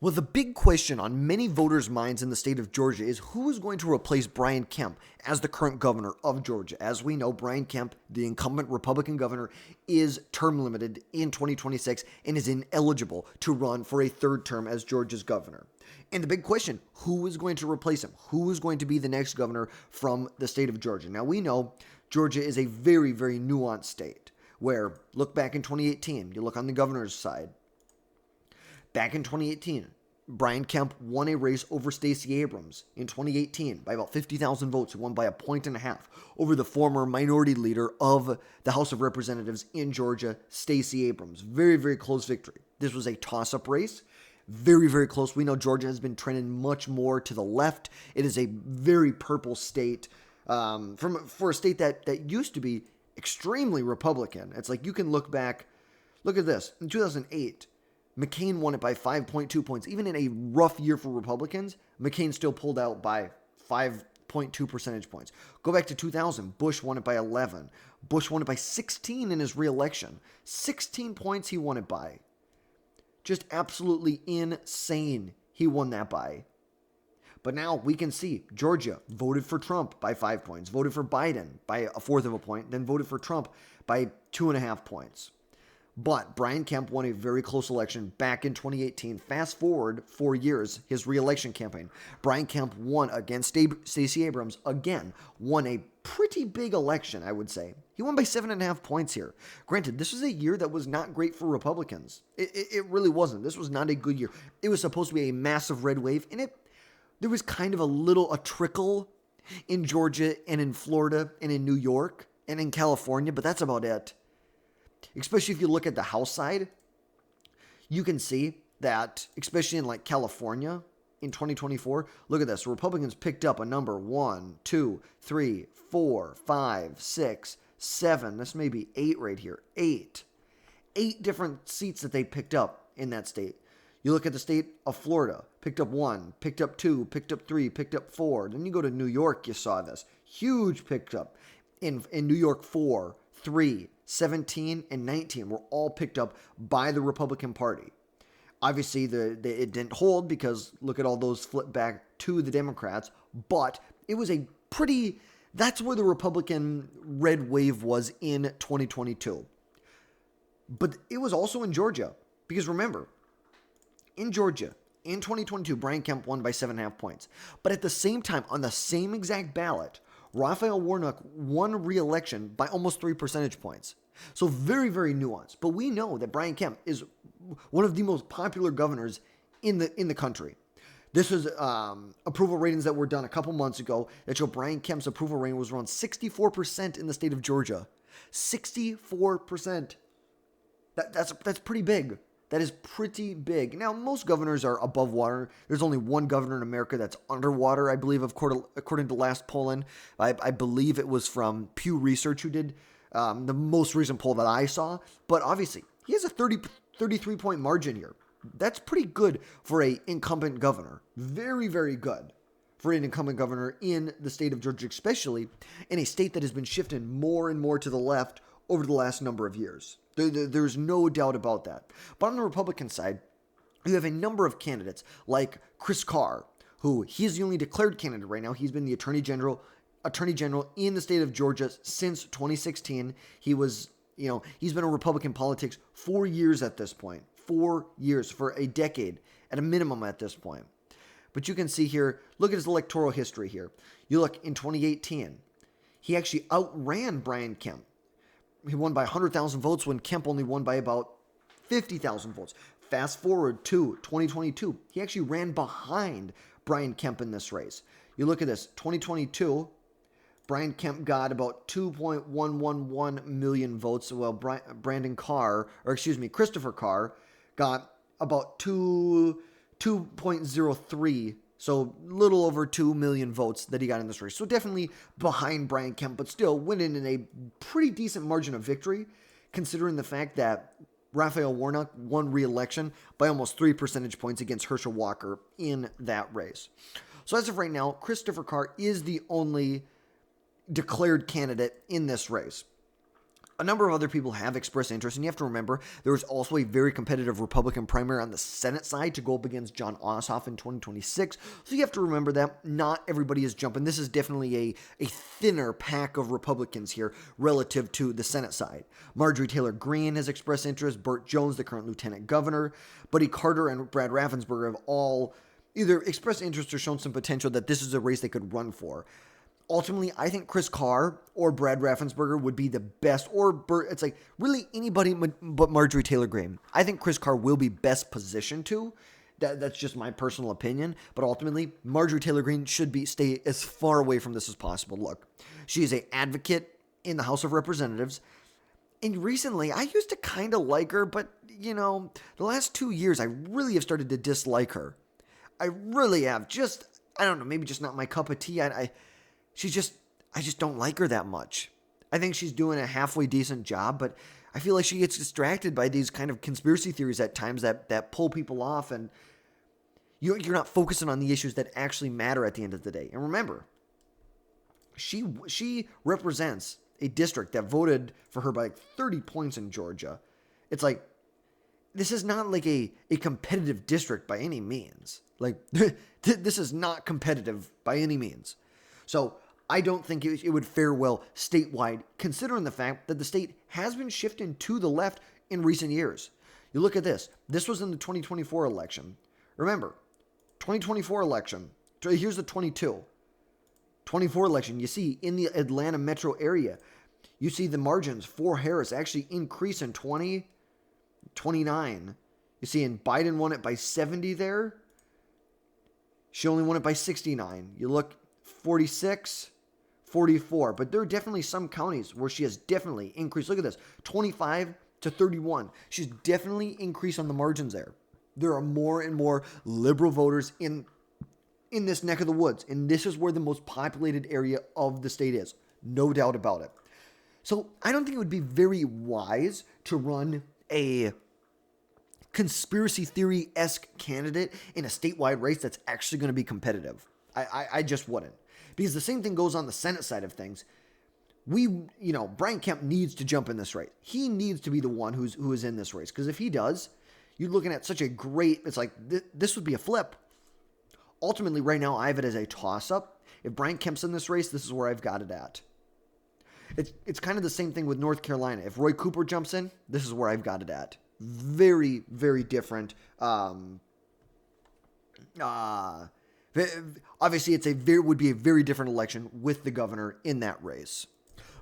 Well, the big question on many voters' minds in the state of Georgia is who is going to replace Brian Kemp as the current governor of Georgia. As we know, Brian Kemp, the incumbent Republican governor, is term limited in 2026 and is ineligible to run for a third term as Georgia's governor. And the big question, who is going to replace him? Who is going to be the next governor from the state of Georgia? Now, we know Georgia is a very, very nuanced state where, look back in 2018, you look on the governor's side. Back in 2018, Brian Kemp won a race over Stacey Abrams in 2018 by about 50,000 votes. He won by 1.5 points over the former minority leader of the House of Representatives in Georgia, Stacey Abrams. Very, very close victory. This was a toss-up race. Very, very close. We know Georgia has been trending much more to the left. It is a very purple state for a state that used to be extremely Republican. It's like you can look back. Look at this. In 2008, McCain won it by 5.2 points. Even in a rough year for Republicans, McCain still pulled out by 5.2 percentage points. Go back to 2000. Bush won it by 11. Bush won it by 16 in his reelection. 16 points he won it by. Just absolutely insane he won that by. But now we can see Georgia voted for Trump by 5 points, voted for Biden by a fourth of a point, then voted for Trump by 2.5 points. But Brian Kemp won a very close election back in 2018. Fast forward 4 years, his re-election campaign. Brian Kemp won against Stacey Abrams, again, won a pretty big election, I would say. He won by 7.5 points here. Granted, this was a year that was not great for Republicans. It really wasn't. This was not a good year. It was supposed to be a massive red wave, and there was kind of a trickle in Georgia and in Florida and in New York and in California, but that's about it. Especially if you look at the House side, you can see that, especially in like California in 2024, look at this. Republicans picked up a number 1, 2, 3, 4, 5, 6, 7. This may be 8 right here. 8 different seats that they picked up in that state. You look at the state of Florida, picked up 1, picked up 2, picked up 3, picked up 4. Then you go to New York, you saw this. Huge pickup in New York. 4, 3, 17, and 19 were all picked up by the Republican Party. Obviously, it didn't hold because look at all those flip back to the Democrats, but it was that's where the Republican red wave was in 2022. But it was also in Georgia, because remember, in Georgia, in 2022, Brian Kemp won by 7.5 points. But at the same time, on the same exact ballot, Raphael Warnock won re-election by almost 3 percentage points. So very, very nuanced. But we know that Brian Kemp is one of the most popular governors in the country. This was approval ratings that were done a couple months ago that show Brian Kemp's approval rating was around 64% in the state of Georgia. 64%. That's pretty big. That is pretty big. Now, most governors are above water. There's only one governor in America that's underwater, I believe, according to last polling. I believe it was from Pew Research who did the most recent poll that I saw. But obviously, he has a 33-point margin here. That's pretty good for an incumbent governor. Very, very good for an incumbent governor in the state of Georgia, especially in a state that has been shifting more and more to the left over the last number of years. There's no doubt about that. But on the Republican side, you have a number of candidates like Chris Carr, who he's the only declared candidate right now. He's been the Attorney General in the state of Georgia since 2016. He's been in Republican politics 4 years at this point. 4 years, for a decade at a minimum at this point. But you can see here, look at his electoral history here. You look in 2018, he actually outran Brian Kemp. He won by 100,000 votes when Kemp only won by about 50,000 votes. Fast forward to 2022, he actually ran behind Brian Kemp in this race. You look at this, 2022, Brian Kemp got about 2.111 million votes, while Christopher Carr got about 2.03, so little over 2 million votes that he got in this race. So definitely behind Brian Kemp, but still winning in a pretty decent margin of victory, considering the fact that Raphael Warnock won re-election by almost 3 percentage points against Herschel Walker in that race. So as of right now, Christopher Carr is the only declared candidate in this race. A number of other people have expressed interest, and you have to remember there was also a very competitive Republican primary on the Senate side to go up against Jon Ossoff in 2026. So you have to remember that not everybody is jumping. This is definitely a thinner pack of Republicans here relative to the Senate side. Marjorie Taylor Greene has expressed interest. Burt Jones, the current lieutenant governor, Buddy Carter, and Brad Raffensperger have all either expressed interest or shown some potential that this is a race they could run for. Ultimately, I think Chris Carr or Brad Raffensperger would be the best, or it's like really anybody but Marjorie Taylor Greene. I think Chris Carr will be best positioned to. That's just my personal opinion. But ultimately, Marjorie Taylor Greene should stay as far away from this as possible. Look, she is an advocate in the House of Representatives. And recently, I used to kind of like her, but, the last 2 years, I really have started to dislike her. I really have. I don't know, maybe just not my cup of tea. I just don't like her that much. I think she's doing a halfway decent job, but I feel like she gets distracted by these kind of conspiracy theories at times that pull people off, and you're not focusing on the issues that actually matter at the end of the day. And remember, she represents a district that voted for her by like 30 points in Georgia. It's like, this is not like a competitive district by any means. Like, this is not competitive by any means. So I don't think it would fare well statewide, considering the fact that the state has been shifting to the left in recent years. You look at this. This was in the 2024 election. Remember, 2024 election. Here's the 24 election. You see in the Atlanta metro area, you see the margins for Harris actually increase in 2029. You see in Biden won it by 70 there. She only won it by 69. You look 46, 44. But there are definitely some counties where she has definitely increased. Look at this, 25 to 31. She's definitely increased on the margins there. There are more and more liberal voters in this neck of the woods. And this is where the most populated area of the state is. No doubt about it. So I don't think it would be very wise to run a conspiracy theory-esque candidate in a statewide race that's actually going to be competitive. I just wouldn't. Because the same thing goes on the Senate side of things. Brian Kemp needs to jump in this race. He needs to be the one who is in this race. Because if he does, you're looking at such a great, it's like, this would be a flip. Ultimately, right now, I have it as a toss-up. If Brian Kemp's in this race, this is where I've got it at. It's kind of the same thing with North Carolina. If Roy Cooper jumps in, this is where I've got it at. Very, very different. Obviously, would be a very different election with the governor in that race.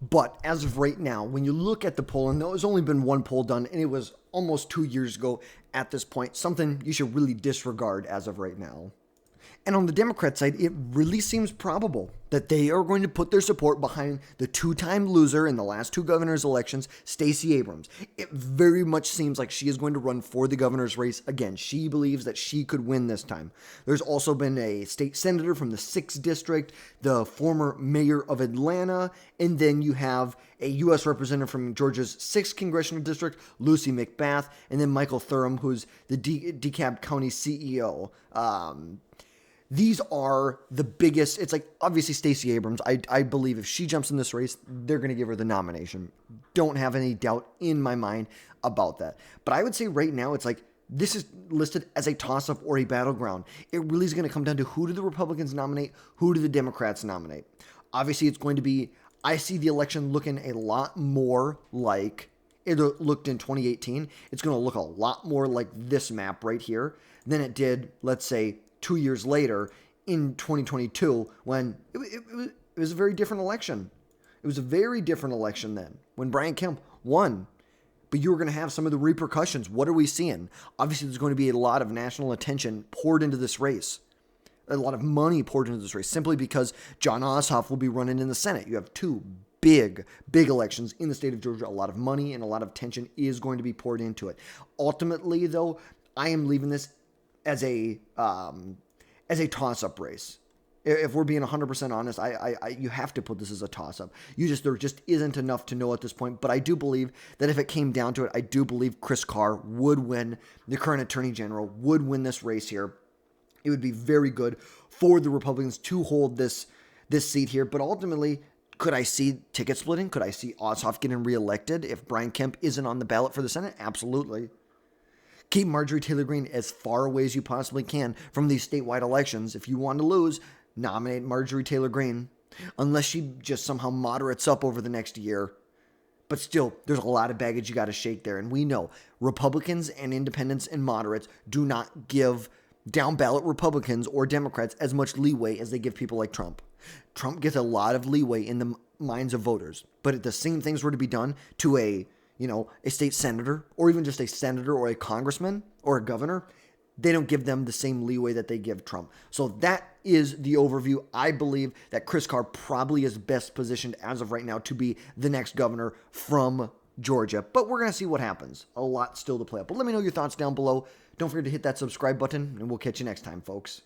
But as of right now, when you look at the poll, and there's only been one poll done, and it was almost 2 years ago at this point, something you should really disregard as of right now. And on the Democrat side, it really seems probable that they are going to put their support behind the two-time loser in the last two governor's elections, Stacey Abrams. It very much seems like she is going to run for the governor's race again. She believes that she could win this time. There's also been a state senator from the 6th district, the former mayor of Atlanta, and then you have a U.S. representative from Georgia's 6th congressional district, Lucy McBath, and then Michael Thurham, who's the DeKalb County CEO. These are the biggest. It's like, obviously, Stacey Abrams, I believe if she jumps in this race, they're going to give her the nomination. Don't have any doubt in my mind about that. But I would say right now, it's like, this is listed as a toss-up or a battleground. It really is going to come down to who do the Republicans nominate, who do the Democrats nominate. Obviously, it's going to be, I see the election looking a lot more like it looked in 2018. It's going to look a lot more like this map right here than it did, let's say, 2 years later in 2022 when it was a very different election. It was a very different election then when Brian Kemp won. But you were going to have some of the repercussions. What are we seeing? Obviously, there's going to be a lot of national attention poured into this race. A lot of money poured into this race simply because Jon Ossoff will be running in the Senate. You have two big elections in the state of Georgia. A lot of money and a lot of attention is going to be poured into it. Ultimately, though, I am leaving this as a toss-up race. If we're being 100% honest, you have to put this as a toss-up. There just isn't enough to know at this point. But I do believe that if it came down to it, I do believe Chris Carr would win. The current attorney general would win this race here. It would be very good for the Republicans to hold this seat here. But ultimately, Could I see ticket splitting? Could I see Ossoff getting reelected if Brian Kemp isn't on the ballot for the Senate? Absolutely. Keep Marjorie Taylor Greene as far away as you possibly can from these statewide elections. If you want to lose, nominate Marjorie Taylor Greene, unless she just somehow moderates up over the next year. But still, there's a lot of baggage you got to shake there. And we know Republicans and independents and moderates do not give down ballot Republicans or Democrats as much leeway as they give people like Trump. Trump gets a lot of leeway in the minds of voters. But if the same things were to be done to a state senator, or even just a senator or a congressman or a governor, they don't give them the same leeway that they give Trump. So that is the overview. I believe that Chris Carr probably is best positioned as of right now to be the next governor from Georgia. But we're going to see what happens. A lot still to play out. But let me know your thoughts down below. Don't forget to hit that subscribe button, and we'll catch you next time, folks.